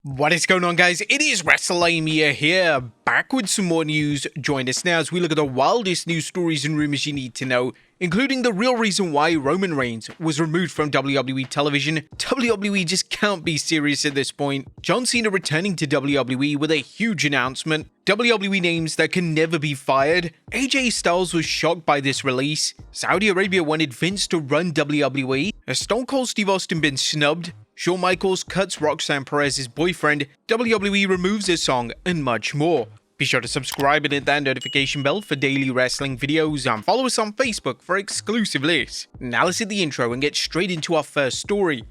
What is going on, guys? It is Wrestlelamia here, back with some more news. Join us now as we look at the wildest news stories and rumors you need to know, including the real reason why Roman Reigns was removed from WWE television. WWE just can't be serious at this point. John Cena returning to WWE with a huge announcement. WWE names that can never be fired. AJ Styles was shocked by this release. Saudi Arabia wanted Vince to run WWE. Has Stone Cold Steve Austin been snubbed? Shawn Michaels cuts Roxanne Perez's boyfriend, WWE removes a song, and much more. Be sure to subscribe and hit that notification bell for daily wrestling videos, and follow us on Facebook for exclusive lists. Now let's hit the intro and get straight into our first story.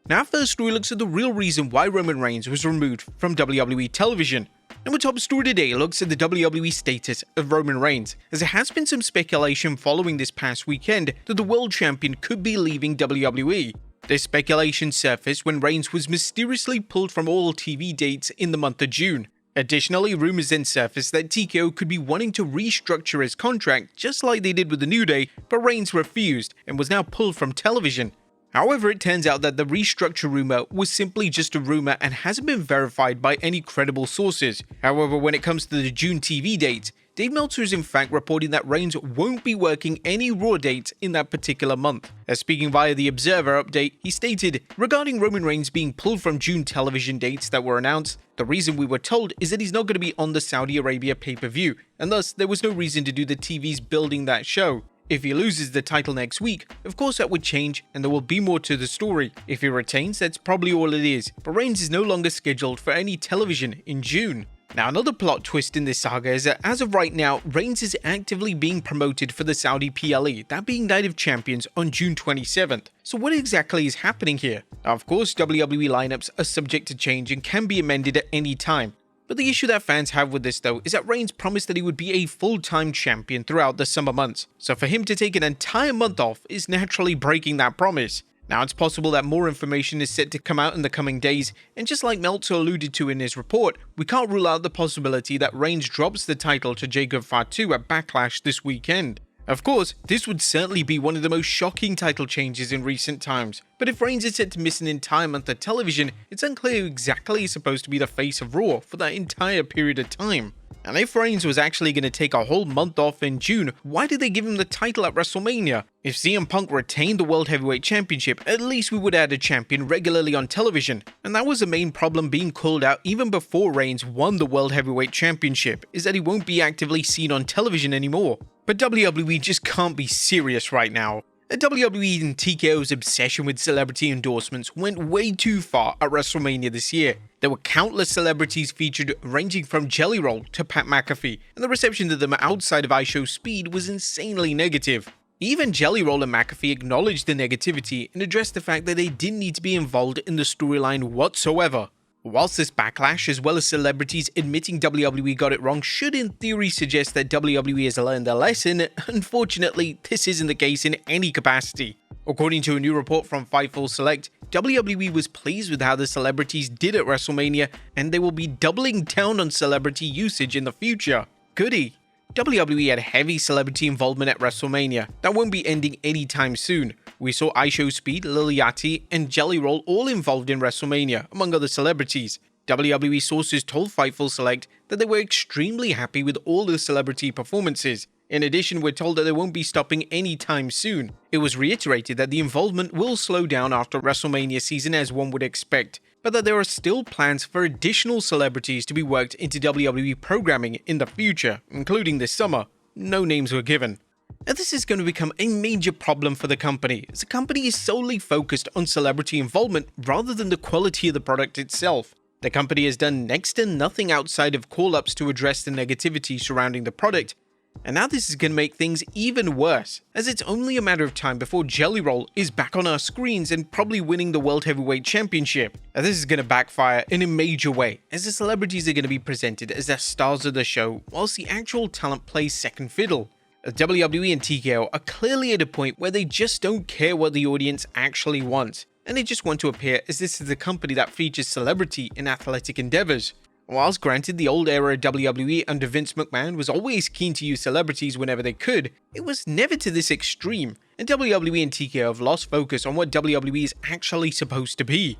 Now our first story looks at the real reason why Roman Reigns was removed from WWE television. And our top story today looks at the WWE status of Roman Reigns, as there has been some speculation following this past weekend that the world champion could be leaving WWE. This speculation surfaced when Reigns was mysteriously pulled from all TV dates in the month of June. Additionally, rumors then surfaced that TKO could be wanting to restructure his contract just like they did with the New Day, but Reigns refused and was now pulled from television. However, it turns out that the restructure rumor was simply just a rumor and hasn't been verified by any credible sources. However, when it comes to the June TV dates, Dave Meltzer is in fact reporting that Reigns won't be working any Raw dates in that particular month. As speaking via the Observer update, he stated, regarding Roman Reigns being pulled from June television dates that were announced, the reason we were told is that he's not going to be on the Saudi Arabia pay-per-view, and thus there was no reason to do the TVs building that show. If he loses the title next week, of course that would change and there will be more to the story. If he retains, that's probably all it is, but Reigns is no longer scheduled for any television in June. Now another plot twist in this saga is that as of right now, Reigns is actively being promoted for the Saudi PLE, that being Night of Champions on June 27th. So what exactly is happening here? Now, of course, WWE lineups are subject to change and can be amended at any time. But the issue that fans have with this though is that Reigns promised that he would be a full-time champion throughout the summer months, so for him to take an entire month off is naturally breaking that promise. Now it's possible that more information is set to come out in the coming days, and just like Meltzer alluded to in his report, we can't rule out the possibility that Reigns drops the title to Jacob Fatu at Backlash this weekend. Of course, this would certainly be one of the most shocking title changes in recent times, but if Reigns is set to miss an entire month of television, it's unclear who exactly is supposed to be the face of Raw for that entire period of time. And if Reigns was actually going to take a whole month off in June, why did they give him the title at WrestleMania? If CM Punk retained the World Heavyweight Championship, at least we would add a champion regularly on television. And that was the main problem being called out even before Reigns won the World Heavyweight Championship, is that he won't be actively seen on television anymore. But WWE just can't be serious right now. WWE and TKO's obsession with celebrity endorsements went way too far at WrestleMania this year. There were countless celebrities featured, ranging from Jelly Roll to Pat McAfee, and the reception to them outside of iShow Speed was insanely negative. Even Jelly Roll and McAfee acknowledged the negativity and addressed the fact that they didn't need to be involved in the storyline whatsoever. Whilst this backlash, as well as celebrities admitting WWE got it wrong, should in theory suggest that WWE has learned their lesson, unfortunately, this isn't the case in any capacity. According to a new report from Fightful Select, WWE was pleased with how the celebrities did at WrestleMania, and they will be doubling down on celebrity usage in the future. Goody! WWE had heavy celebrity involvement at WrestleMania. That won't be ending anytime soon. We saw iShow Speed, Lil Yachty, and Jelly Roll all involved in WrestleMania, among other celebrities. WWE sources told Fightful Select that they were extremely happy with all the celebrity performances. In addition, we're told that they won't be stopping anytime soon. It was reiterated that the involvement will slow down after WrestleMania season, as one would expect, but that there are still plans for additional celebrities to be worked into WWE programming in the future, including this summer. No names were given. Now this is going to become a major problem for the company, as the company is solely focused on celebrity involvement rather than the quality of the product itself. The company has done next to nothing outside of call-ups to address the negativity surrounding the product, and now this is going to make things even worse, as it's only a matter of time before Jelly Roll is back on our screens and probably winning the World Heavyweight Championship. Now this is going to backfire in a major way, as the celebrities are going to be presented as the stars of the show, whilst the actual talent plays second fiddle. WWE and TKO are clearly at a point where they just don't care what the audience actually wants, and they just want to appear as this is the company that features celebrity in athletic endeavors. Whilst granted the old era WWE under Vince McMahon was always keen to use celebrities whenever they could, it was never to this extreme, and WWE and TKO have lost focus on what WWE is actually supposed to be.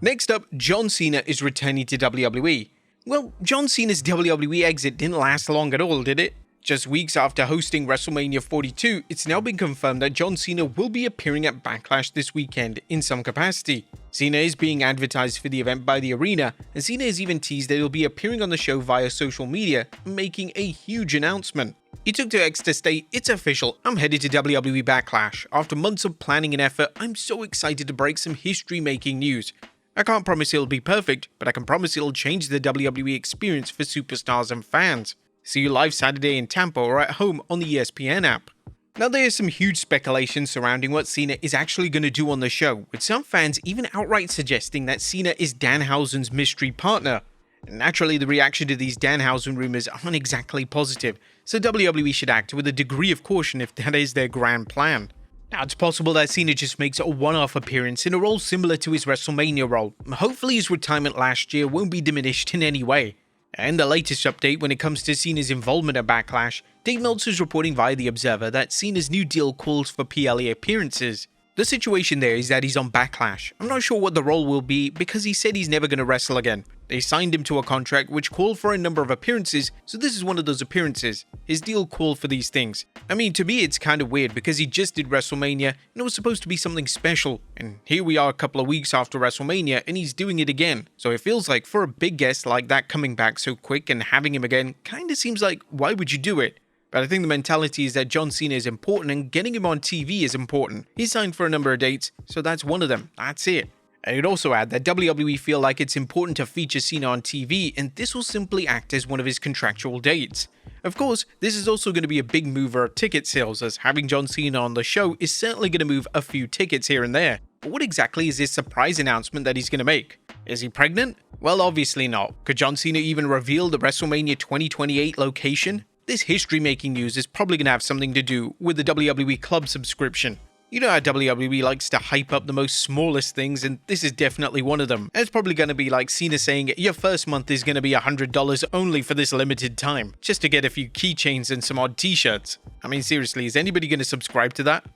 Next up, John Cena is returning to WWE. Well, John Cena's WWE exit didn't last long at all, did it? Just weeks after hosting WrestleMania 42, it's now been confirmed that John Cena will be appearing at Backlash this weekend in some capacity. Cena is being advertised for the event by the arena, and Cena has even teased that he'll be appearing on the show via social media, making a huge announcement. He took to X to state, "It's official, I'm headed to WWE Backlash. After months of planning and effort, I'm so excited to break some history-making news. I can't promise it'll be perfect, but I can promise it'll change the WWE experience for superstars and fans. See you live Saturday in Tampa or at home on the ESPN app." Now there is some huge speculation surrounding what Cena is actually going to do on the show, with some fans even outright suggesting that Cena is Danhausen's mystery partner. Naturally, the reaction to these Danhausen rumors aren't exactly positive, so WWE should act with a degree of caution if that is their grand plan. Now, it's possible that Cena just makes a one-off appearance in a role similar to his WrestleMania role. Hopefully his retirement last year won't be diminished in any way. And the latest update when it comes to Cena's involvement at Backlash, Dave Meltzer is reporting via The Observer that Cena's new deal calls for PLE appearances. The situation there is that he's on Backlash. I'm not sure what the role will be because he said he's never going to wrestle again. They signed him to a contract which called for a number of appearances, so this is one of those appearances. His deal called for these things. I mean, to me it's kind of weird because he just did WrestleMania and it was supposed to be something special, and here we are a couple of weeks after WrestleMania and he's doing it again. So it feels like for a big guest like that coming back so quick and having him again kinda seems like, why would you do it? But I think the mentality is that John Cena is important and getting him on TV is important. He's signed for a number of dates, so that's one of them. That's it. And I'd also add that WWE feel like it's important to feature Cena on TV, and this will simply act as one of his contractual dates. Of course, this is also going to be a big mover of ticket sales, as having John Cena on the show is certainly going to move a few tickets here and there. But what exactly is this surprise announcement that he's going to make? Is he pregnant? Well, obviously not. Could John Cena even reveal the WrestleMania 2028 location? This history-making news is probably going to have something to do with the WWE Club subscription. You know how WWE likes to hype up the most smallest things, and this is definitely one of them. And it's probably going to be like Cena saying, your first month is going to be $100 only for this limited time, just to get a few keychains and some odd t-shirts. I mean, seriously, is anybody going to subscribe to that?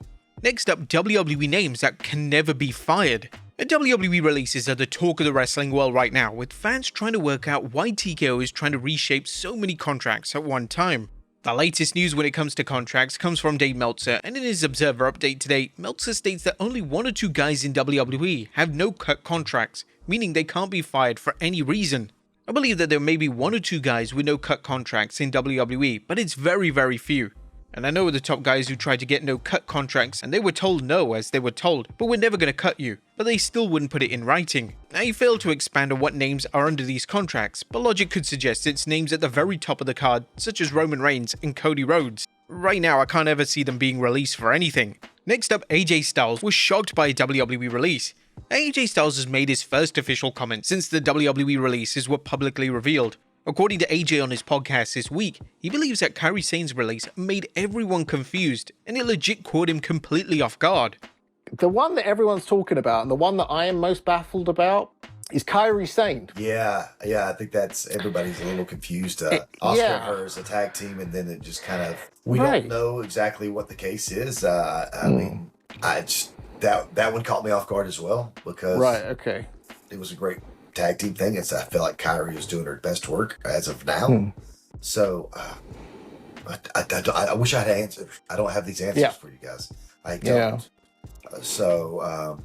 Next up, WWE names that can never be fired. And WWE releases are the talk of the wrestling world right now, with fans trying to work out why TKO is trying to reshape so many contracts at one time. The latest news when it comes to contracts comes from Dave Meltzer, and in his Observer update today, Meltzer states that only 1 or 2 guys in WWE have no-cut contracts, meaning they can't be fired for any reason. I believe that there may be 1 or 2 guys with no-cut contracts in WWE, but it's very, very few. And I know the top guys who tried to get no-cut contracts, and they were told no, as they were told, but we're never going to cut you, but they still wouldn't put it in writing. Now, he failed to expand on what names are under these contracts, but logic could suggest it's names at the very top of the card, such as Roman Reigns and Cody Rhodes. Right now, I can't ever see them being released for anything. Next up, AJ Styles was shocked by a WWE release. AJ Styles has made his first official comment since the WWE releases were publicly revealed. According to AJ on his podcast this week, he believes that Kairi Sane's release made everyone confused, and it legit caught him completely off guard. The one that everyone's talking about, and the one that I am most baffled about, is Kairi Sane. Yeah, I think that's, everybody's a little confused. Oscar and her as a tag team, and then it just kind of, we don't know exactly what the case is. I mean, that one caught me off guard as well, because it was a great tag team thing. I feel like Kairi is doing her best work as of now. So I wish I had answers. I don't have these answers for you guys. I don't. So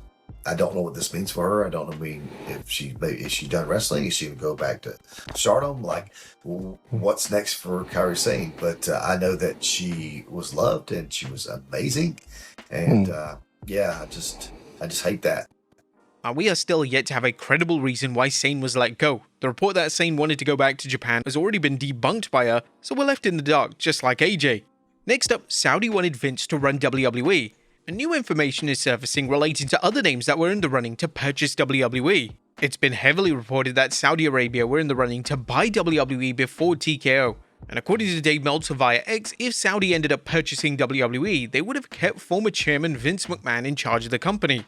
I don't know what this means for her. I don't know. I mean, is she done wrestling? Is she gonna go back to Stardom? Like, what's next for Kairi Sane? But I know that she was loved and she was amazing. And I just hate that. We are still yet to have a credible reason why Sane was let go. The report that Sane wanted to go back to Japan has already been debunked by her, so we're left in the dark, just like AJ. Next up, Saudi wanted Vince to run WWE. And new information is surfacing relating to other names that were in the running to purchase WWE. It's been heavily reported that Saudi Arabia were in the running to buy WWE before TKO. And according to Dave Meltzer via X, if Saudi ended up purchasing WWE, they would have kept former chairman Vince McMahon in charge of the company.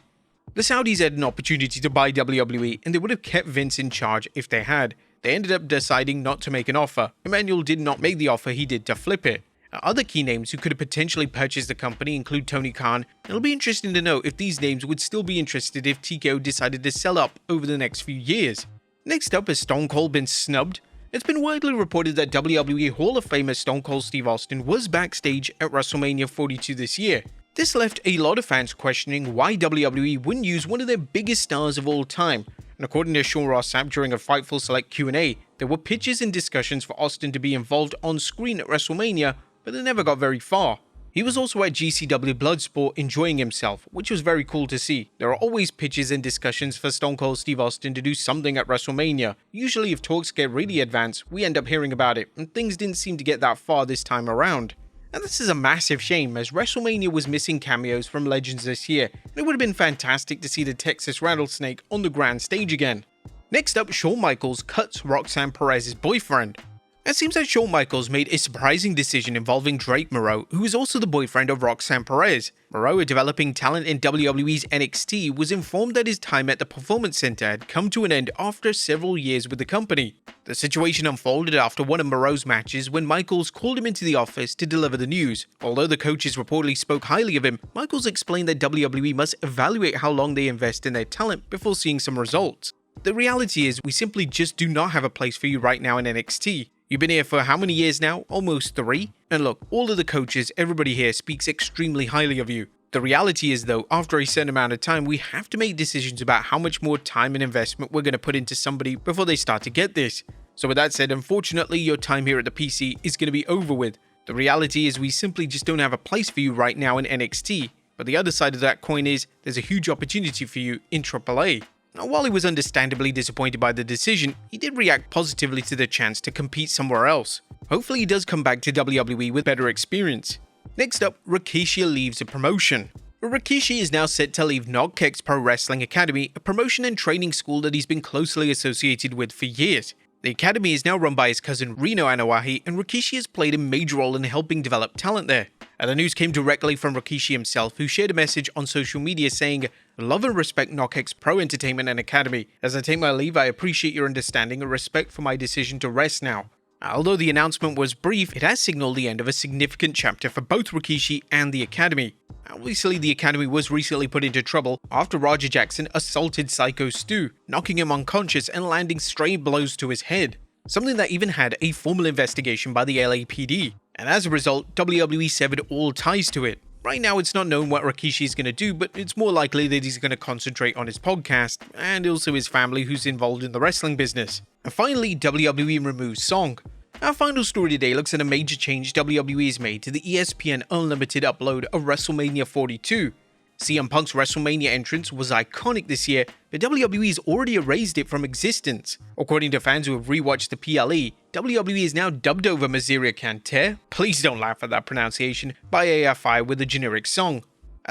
The Saudis had an opportunity to buy WWE, and they would have kept Vince in charge if they had. They ended up deciding not to make an offer. Emmanuel did not make the offer, he did to flip it. Other key names who could have potentially purchased the company include Tony Khan. It'll be interesting to know if these names would still be interested if TKO decided to sell up over the next few years. Next up, has Stone Cold been snubbed? It's been widely reported that WWE Hall of Famer Stone Cold Steve Austin was backstage at WrestleMania 42 this year. This left a lot of fans questioning why WWE wouldn't use one of their biggest stars of all time. And according to Sean Ross Sapp during a Fightful Select Q&A, there were pitches and discussions for Austin to be involved on screen at WrestleMania, but they never got very far. He was also at GCW Bloodsport enjoying himself, which was very cool to see. There are always pitches and discussions for Stone Cold Steve Austin to do something at WrestleMania. Usually if talks get really advanced, we end up hearing about it, and things didn't seem to get that far this time around. And this is a massive shame, as WrestleMania was missing cameos from legends this year, and it would have been fantastic to see the Texas Rattlesnake on the grand stage again. Next up, Shawn Michaels cuts Roxanne Perez's boyfriend. It seems that Shawn Michaels made a surprising decision involving Drake Moreau, who is also the boyfriend of Roxanne Perez. Moreau, a developing talent in WWE's NXT, was informed that his time at the Performance Center had come to an end after several years with the company. The situation unfolded after one of Moreau's matches when Michaels called him into the office to deliver the news. Although the coaches reportedly spoke highly of him, Michaels explained that WWE must evaluate how long they invest in their talent before seeing some results. The reality is, we simply just do not have a place for you right now in NXT. You've been here for how many years now? Almost 3? And look, all of the coaches, everybody here speaks extremely highly of you. The reality is though, after a certain amount of time, we have to make decisions about how much more time and investment we're going to put into somebody before they start to get this. So with that said, unfortunately, your time here at the PC is going to be over with. The reality is we simply just don't have a place for you right now in NXT. But the other side of that coin is, there's a huge opportunity for you in AAA. Now, while he was understandably disappointed by the decision, he did react positively to the chance to compete somewhere else. Hopefully he does come back to WWE with better experience. Next up, Rikishi leaves a promotion. Rikishi is now set to leave Knockx Pro Wrestling Academy, a promotion and training school that he's been closely associated with for years. The academy is now run by his cousin Reno Anawahi, and Rikishi has played a major role in helping develop talent there. The news came directly from Rikishi himself, who shared a message on social media saying, "Love and respect Knockx Pro Entertainment and Academy. As I take my leave, I appreciate your understanding and respect for my decision to rest now." Although the announcement was brief, it has signaled the end of a significant chapter for both Rikishi and the Academy. Obviously, the Academy was recently put into trouble after Roger Jackson assaulted Psycho Stu, knocking him unconscious and landing stray blows to his head. Something that even had a formal investigation by the LAPD. And as a result, WWE severed all ties to it. Right now, it's not known what Rikishi is going to do, but it's more likely that he's going to concentrate on his podcast, and also his family who's involved in the wrestling business. And finally, WWE removes Song. Our final story today looks at a major change WWE has made to the ESPN Unlimited upload of WrestleMania 42. CM Punk's WrestleMania entrance was iconic this year, but WWE's already erased it from existence. According to fans who have rewatched the PLE, WWE has now dubbed over Maziria Canter, please don't laugh at that pronunciation, by AFI with a generic song.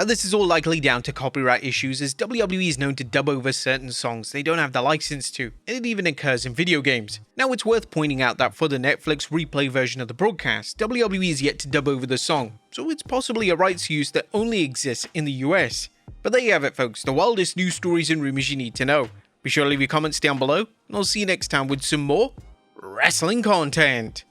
This is all likely down to copyright issues, as WWE is known to dub over certain songs they don't have the license to, and it even occurs in video games. Now, it's worth pointing out that for the Netflix replay version of the broadcast, WWE is yet to dub over the song, so it's possibly a rights use that only exists in the US. But there you have it, folks, the wildest news stories and rumors you need to know. Be sure to leave your comments down below, and I'll see you next time with some more wrestling content.